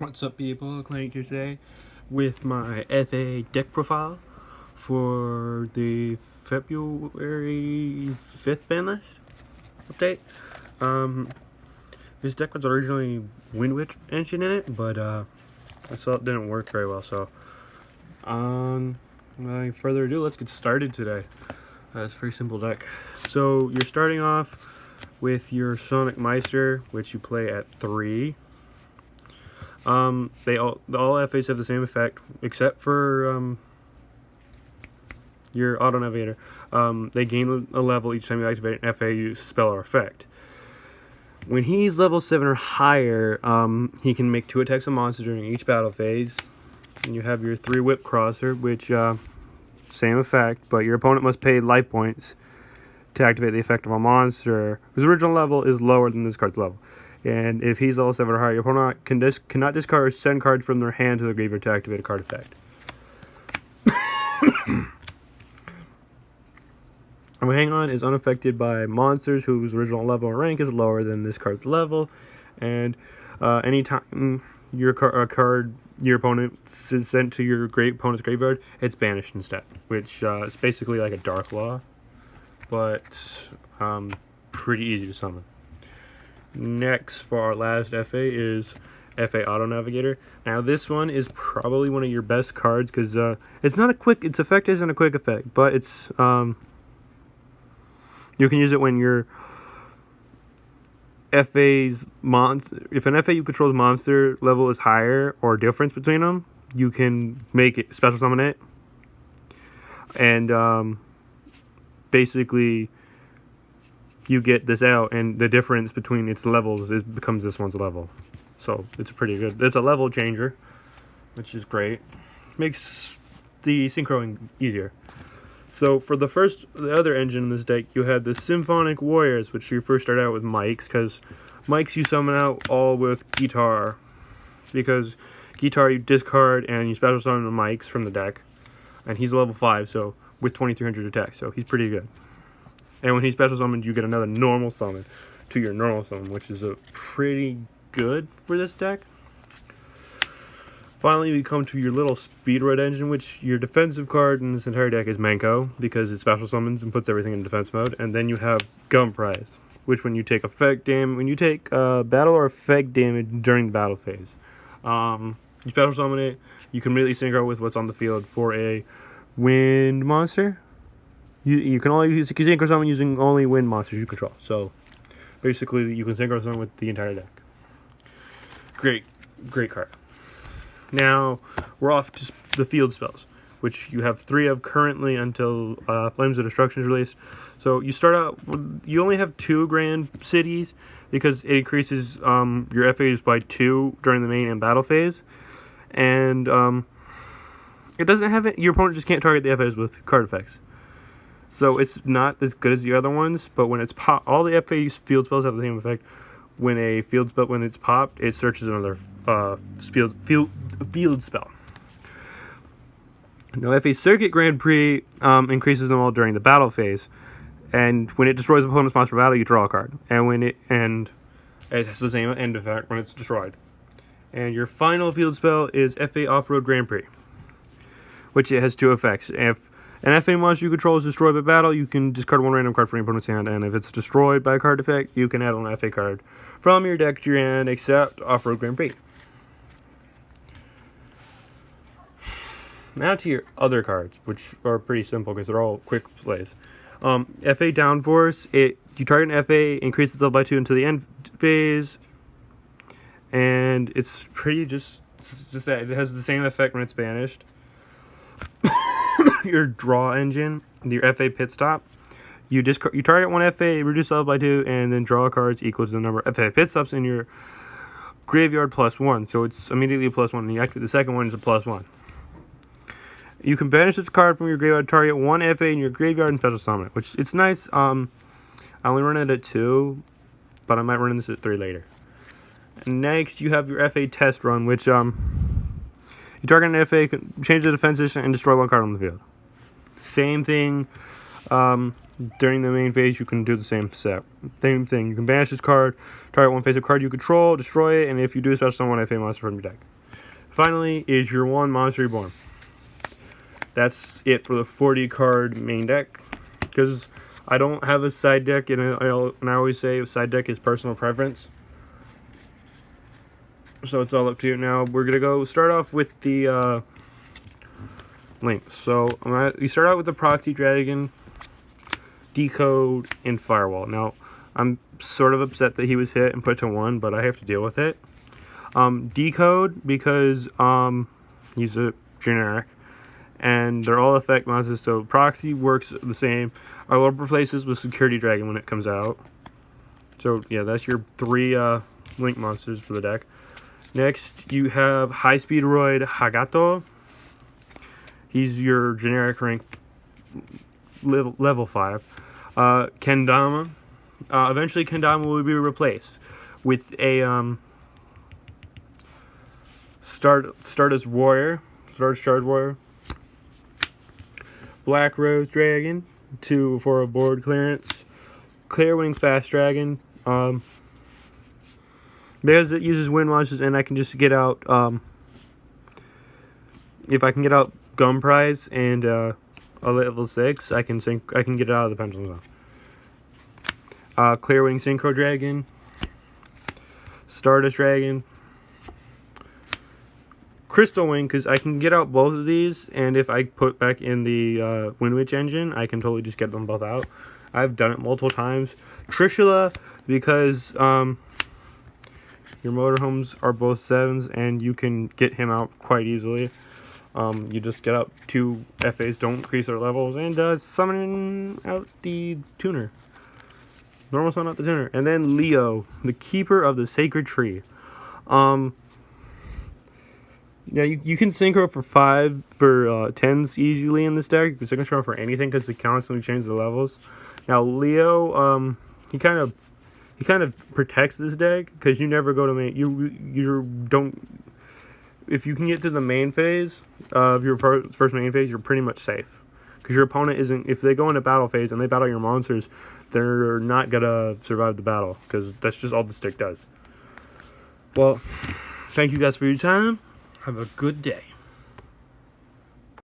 What's up, people? Clank here today with my FA deck profile for the February 5th ban list update. This deck was originally Windwitch engine in it, but I saw it didn't work very well, so without further ado, let's get started today. It's a pretty simple deck. So you're starting off with your Sonic Meister, which you play at 3. All FAs have the same effect, except for your Auto Navigator. They gain a level each time you activate an FA, use spell or effect. When he's level 7 or higher, he can make 2 attacks on monsters during each battle phase. And you have your 3 Whip Crosser, which same effect, but your opponent must pay life points to activate the effect of a monster whose original level is lower than this card's level. And if he's level 7 or higher, your opponent cannot discard or send cards from their hand to the graveyard to activate a card effect. Hang On is unaffected by monsters whose original level or rank is lower than this card's level. And anytime your opponent is sent to your opponent's graveyard, it's banished instead, which is basically like a Dark Law, but pretty easy to summon. Next, for our last FA, is FA Auto Navigator. Now, this one is probably one of your best cards because it's not a quick. Its effect isn't a quick effect, but it's you can use it when your if an FA you control's monster level is higher or difference between them, you can make it special summon it, and basically you get this out, and the difference between its levels becomes this one's level. So it's pretty good. It's a level changer, which is great. Makes the synchroing easier. So for the other engine in this deck, you had the Symphonic Warriors, which you first start out with Mikes, because Mikes you summon out all with Guitar. Because Guitar you discard and you special summon the Mikes from the deck. And he's level 5, so with 2300 attack, so he's pretty good. And when he special summons, you get another normal summon to your normal summon, which is pretty good for this deck. Finally, we come to your little Speedroid engine, which your defensive card in this entire deck is Manko, because it special summons and puts everything in defense mode. And then you have Gunprize, which when you take battle or effect damage during the battle phase, you special summon it. You can immediately synchro with what's on the field for a wind monster. You can only synchro summon using only wind monsters you control. So basically, you can synchro summon with the entire deck. Great card. Now we're off to the field spells, which you have 3 of currently until Flames of Destruction is released. So you start out. You only have 2 Grand Cities because it increases your FAs by 2 during the main and battle phase, and it doesn't have it. Your opponent just can't target the FAs with card effects. So it's not as good as the other ones, but when it's all the FA field spells have the same effect. When it's popped, it searches another field spell. Now, FA Circuit Grand Prix increases them all during the battle phase, and when it destroys an opponent's monster battle, you draw a card. And it has the same end effect when it's destroyed. And your final field spell is FA Off-Road Grand Prix, which it has 2 effects. If an FA monster you control is destroyed by battle, you can discard 1 random card from your opponent's hand, and if it's destroyed by a card effect, you can add an FA card from your deck to your hand, except Off-Road Grand Prix. Now to your other cards, which are pretty simple because they're all quick plays. FA Downforce, you target an FA, increases level by 2 until the end phase, and it's pretty just that. It has the same effect when it's banished. Your draw engine, your FA Pit Stop, you target 1 FA, reduce level by 2, and then draw cards equal to the number of FA Pit Stops in your graveyard plus 1. So it's immediately a plus 1, and you activate the second one is a plus 1. You can banish this card from your graveyard, target 1 FA in your graveyard, and special summon it, which it's nice. I only run it at 2, but I might run this at 3 later. And next, you have your FA Test Run, which you target an FA, change the defense position, and destroy 1 card on the field. Same thing During the main phase, you can do the same thing. You can banish this card, target one face of card you control, destroy it, and if you do a special summon one FA monster from your deck. Finally is your one Monster Reborn. That's it for the 40 card main deck, because I don't have a side deck, and I always say a side deck is personal preference. So it's all up to you. Now we're gonna go start off with the links. So you start out with the Proxy Dragon, Decode, and Firewall. Now I'm sort of upset that he was hit and put to 1, but I have to deal with it. Decode, because he's a generic, and they're all effect monsters, so Proxy works the same. I will replace this with Security Dragon when it comes out. So yeah, that's your 3 link monsters for the deck. Next, you have High Speed Roid Hagato. He's your generic rank level 5. Kendama. Eventually, Kendama will be replaced with a Stardust Warrior. Stardust Charge Warrior. Black Rose Dragon. 2 for a board clearance. Clearwing Fast Dragon. Because it uses wind monsters, and I can just get out, if I can get out Gum Prize and a level 6, I can get it out of the Pendulum Zone. Clearwing Synchro Dragon, Stardust Dragon, Crystal Wing, because I can get out both of these, and if I put back in the Wind Witch engine, I can totally just get them both out. I've done it multiple times. Trishula, because your motorhomes are both 7s, and you can get him out quite easily. You just get out 2 FAs, don't increase their levels, and summon out the tuner. Normal summon out the tuner. And then Leo, the Keeper of the Sacred Tree. Yeah, you can synchro for 5 for 10s easily in this deck. You can synchro for anything because they constantly change the levels. Now Leo, he kind of protects this deck because you never go to main. You don't. If you can get to the main phase of your first main phase, you're pretty much safe because your opponent isn't. If they go into battle phase and they battle your monsters, they're not gonna survive the battle because that's just all the stick does. Well, thank you guys for your time. Have a good day.